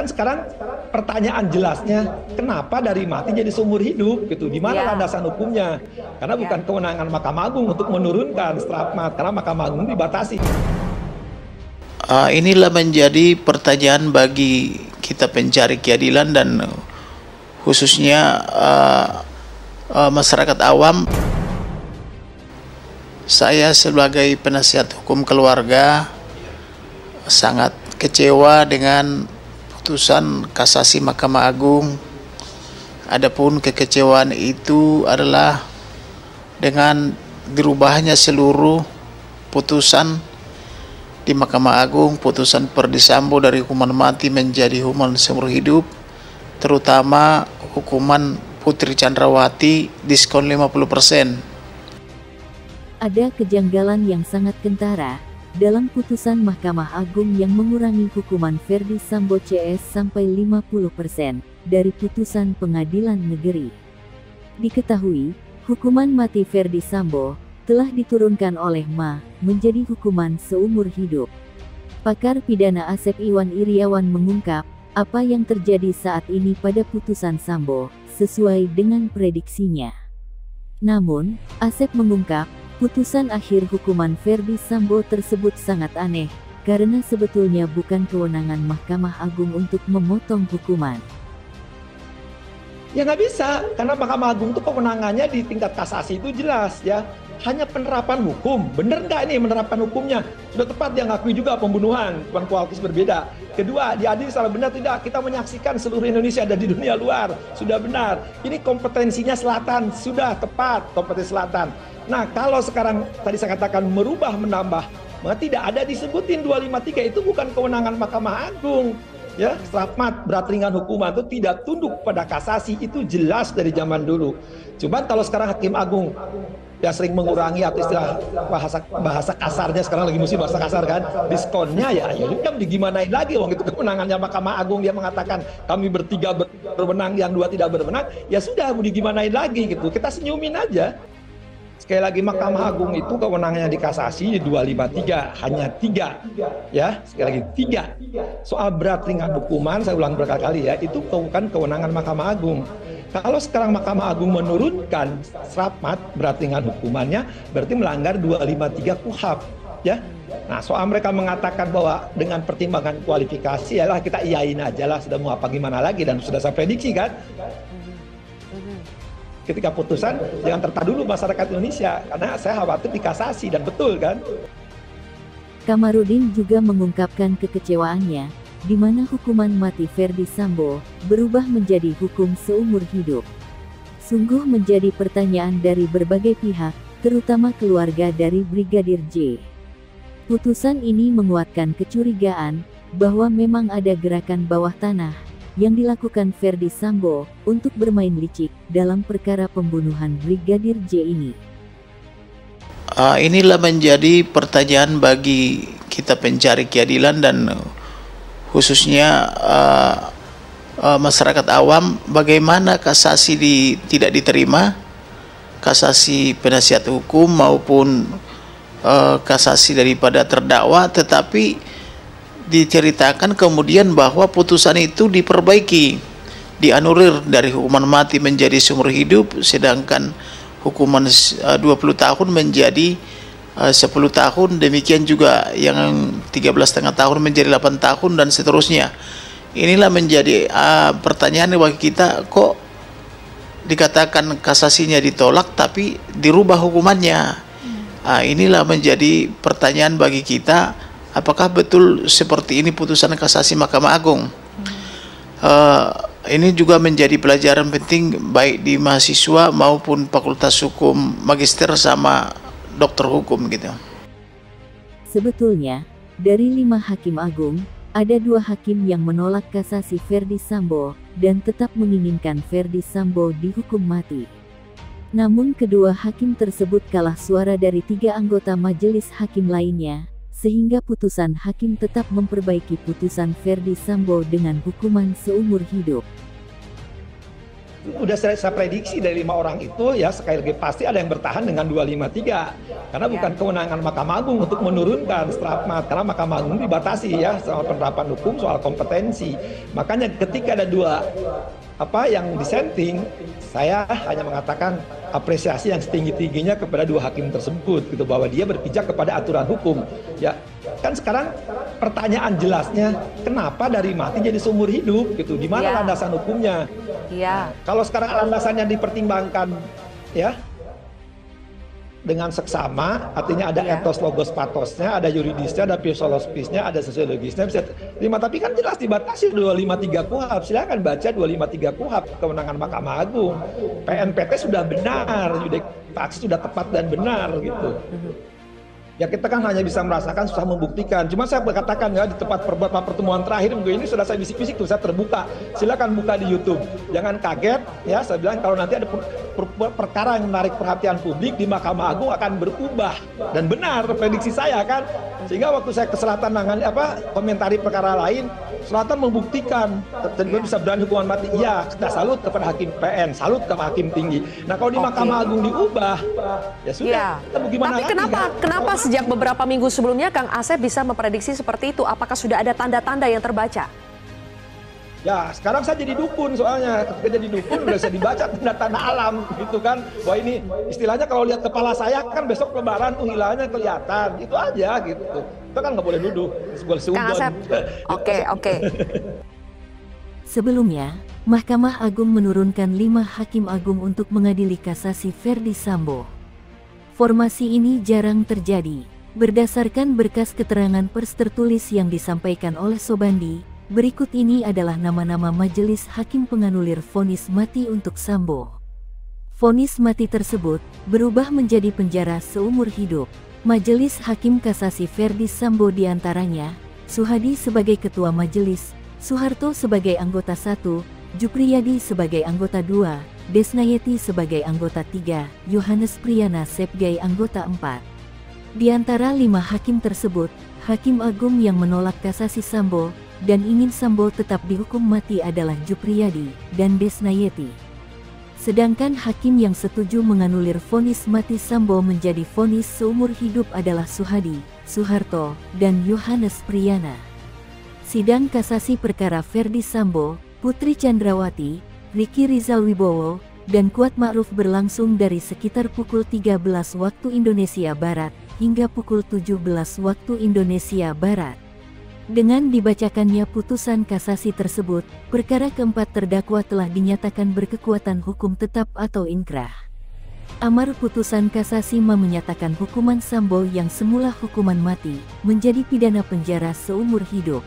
kan sekarang pertanyaan jelasnya, kenapa dari mati jadi seumur hidup gitu? Di mana landasan hukumnya? Karena bukan kewenangan Mahkamah Agung untuk menurunkan setelah mati, karena Mahkamah Agung dibatasi. Inilah menjadi pertanyaan bagi kita pencari keadilan dan khususnya masyarakat awam. Saya sebagai penasihat hukum keluarga sangat kecewa dengan putusan kasasi Mahkamah Agung. Adapun kekecewaan itu adalah dengan dirubahnya seluruh putusan di Mahkamah Agung, putusan Ferdy Sambo dari hukuman mati menjadi hukuman seumur hidup, terutama hukuman Putri Chandrawati diskon 50%. Ada kejanggalan yang sangat kentara dalam putusan Mahkamah Agung yang mengurangi hukuman Ferdy Sambo CS sampai 50% dari putusan Pengadilan Negeri. Diketahui, hukuman mati Ferdy Sambo telah diturunkan oleh MA menjadi hukuman seumur hidup. Pakar pidana Asep Iwan Iriawan mengungkap apa yang terjadi saat ini pada putusan Sambo sesuai dengan prediksinya. Namun, Asep mengungkap putusan akhir hukuman Ferdy Sambo tersebut sangat aneh, karena sebetulnya bukan kewenangan Mahkamah Agung untuk memotong hukuman. Ya nggak bisa, karena Mahkamah Agung itu kewenangannya di tingkat kasasi itu jelas ya. Hanya penerapan hukum, bener nggak ini menerapkan hukumnya? Sudah tepat dia ngakui juga pembunuhan, bukan kualitas berbeda. Kedua, diadili salah benar tidak? Kita menyaksikan seluruh Indonesia dan di dunia luar, sudah benar. Ini kompetensinya selatan, sudah tepat kompetensi selatan. Nah, kalau sekarang tadi saya katakan merubah menambah, maka tidak ada disebutin 253 itu bukan kewenangan Mahkamah Agung. Ya, stramat berat ringan hukuman itu tidak tunduk pada kasasi, itu jelas dari zaman dulu. Cuman kalau sekarang Hakim Agung ya sering mengurangi atau istilah bahasa kasarnya, sekarang lagi musim bahasa kasar kan, diskonnya ya udah digimanain lagi, wong itu kewenangannya Mahkamah Agung, dia mengatakan kami bertiga berwenang, yang dua tidak berwenang, ya sudah mau digimanain lagi gitu, kita senyumin aja. Sekali lagi Mahkamah Agung itu kewenangannya di kasasi di 253 hanya 3 ya, sekali lagi 3. Soal berat ringan hukuman saya ulang berkali-kali ya, itu bukan kewenangan Mahkamah Agung. Kalau sekarang Mahkamah Agung menurunkan stramat berat ringan hukumannya, berarti melanggar 253 KUHP ya. Nah, soal mereka mengatakan bahwa dengan pertimbangan kualifikasi yalah kita iyain aja lah, sudah mau apa gimana lagi, dan sudah saya prediksi kan. Ketika putusan jangan tertahan dulu masyarakat Indonesia, karena saya khawatir dikasasi, dan betul kan. Kamarudin juga mengungkapkan kekecewaannya di mana hukuman mati Ferdy Sambo berubah menjadi hukum seumur hidup. Sungguh menjadi pertanyaan dari berbagai pihak, terutama keluarga dari Brigadir J. Putusan ini menguatkan kecurigaan bahwa memang ada gerakan bawah tanah yang dilakukan Ferdy Sambo untuk bermain licik dalam perkara pembunuhan Brigadir J ini. Inilah menjadi pertanyaan bagi kita pencari keadilan dan khususnya masyarakat awam, bagaimana kasasi tidak diterima, kasasi penasihat hukum maupun kasasi daripada terdakwa, tetapi diceritakan kemudian bahwa putusan itu diperbaiki, dianulir dari hukuman mati menjadi seumur hidup, sedangkan hukuman 20 tahun menjadi 10 tahun, demikian juga yang 13,5 tahun menjadi 8 tahun dan seterusnya. Inilah menjadi pertanyaan bagi kita, kok dikatakan kasasinya ditolak tapi dirubah hukumannya. Inilah menjadi pertanyaan bagi kita, apakah betul seperti ini putusan kasasi Mahkamah Agung? Ini juga menjadi pelajaran penting baik di mahasiswa maupun Fakultas Hukum Magister sama dokter hukum gitu. Sebetulnya, dari 5 Hakim Agung, ada 2 hakim yang menolak kasasi Ferdy Sambo dan tetap menginginkan Ferdy Sambo dihukum mati. Namun kedua hakim tersebut kalah suara dari 3 anggota majelis hakim lainnya, sehingga putusan hakim tetap memperbaiki putusan Ferdy Sambo dengan hukuman seumur hidup. udah saya prediksi dari 5 orang itu ya sekali lagi pasti ada yang bertahan dengan 253 karena bukan kewenangan Mahkamah Agung untuk menurunkan strafmat karena Mahkamah Agung dibatasi ya soal penerapan hukum, soal kompetensi. Makanya ketika ada 2 yang dissenting, saya hanya mengatakan apresiasi yang setinggi-tingginya kepada 2 hakim tersebut gitu, bahwa dia berpijak kepada aturan hukum. Ya, kan sekarang pertanyaan jelasnya kenapa dari mati jadi seumur hidup gitu? Di mana landasan hukumnya? Iya. Kalau sekarang landasannya dipertimbangkan ya dengan seksama, artinya ada etos logos patosnya, ada yuridisnya, ada psikologisnya, ada sosiologisnya bisa terima, tapi kan jelas dibatasi 253 KUHP. Silakan baca 253 KUHP, kewenangan Mahkamah Agung. PNPT sudah benar, faksi sudah tepat dan benar gitu. Ya kita kan hanya bisa merasakan, susah membuktikan. Cuma saya berkatakan ya di tempat pertemuan terakhir minggu ini sudah saya bisik-bisik tuh, saya terbuka. Silakan buka di YouTube. Jangan kaget ya, saya bilang kalau nanti ada perkara yang menarik perhatian publik di Mahkamah Agung akan berubah, dan benar prediksi saya kan. Sehingga waktu saya ke Selatan komentari perkara lain, Selatan membuktikan dan bisa berani hukuman mati. Iya, kita salut kepada hakim PN, salut kepada hakim tinggi. Nah kalau di Mahkamah Agung diubah, ya sudah. Tapi kenapa sejak beberapa minggu sebelumnya Kang Asep bisa memprediksi seperti itu? Apakah sudah ada tanda-tanda yang terbaca? Ya, sekarang saya jadi dukun soalnya. Ketika jadi dukun udah bisa dibaca tanda-tanda alam gitu kan. Wah ini istilahnya kalau lihat kepala saya kan besok lebaran tuh hilalnya kelihatan. Itu aja gitu. Itu kan nggak boleh nuduh. Kang Asep, oke. Sebelumnya, Mahkamah Agung menurunkan 5 hakim agung untuk mengadili kasasi Ferdi Sambo. Formasi ini jarang terjadi. Berdasarkan berkas keterangan pers tertulis yang disampaikan oleh Sobandi, berikut ini adalah nama-nama majelis hakim penganulir vonis mati untuk Sambo. Vonis mati tersebut berubah menjadi penjara seumur hidup. Majelis Hakim Kasasi Ferdi Sambo diantaranya, Suhadi sebagai Ketua Majelis, Soeharto sebagai anggota 1, Jupriyadi sebagai anggota 2, Desnayeti sebagai anggota 3, Yohanes Priyana sebagai anggota 4. Di antara 5 hakim tersebut, Hakim Agung yang menolak kasasi Sambo dan ingin Sambo tetap dihukum mati adalah Jupriyadi dan Desnayeti. Sedangkan hakim yang setuju menganulir vonis mati Sambo menjadi vonis seumur hidup adalah Suhadi, Soeharto, dan Yohanes Priyana. Sidang kasasi perkara Ferdi Sambo, Putri Chandrawati, Riki Rizal Wibowo, dan Kuat Ma'ruf berlangsung dari sekitar pukul 13 waktu Indonesia Barat hingga pukul 17 waktu Indonesia Barat. Dengan dibacakannya putusan kasasi tersebut, perkara keempat terdakwa telah dinyatakan berkekuatan hukum tetap atau inkrah. Amar putusan kasasi menyatakan hukuman Sambo yang semula hukuman mati menjadi pidana penjara seumur hidup.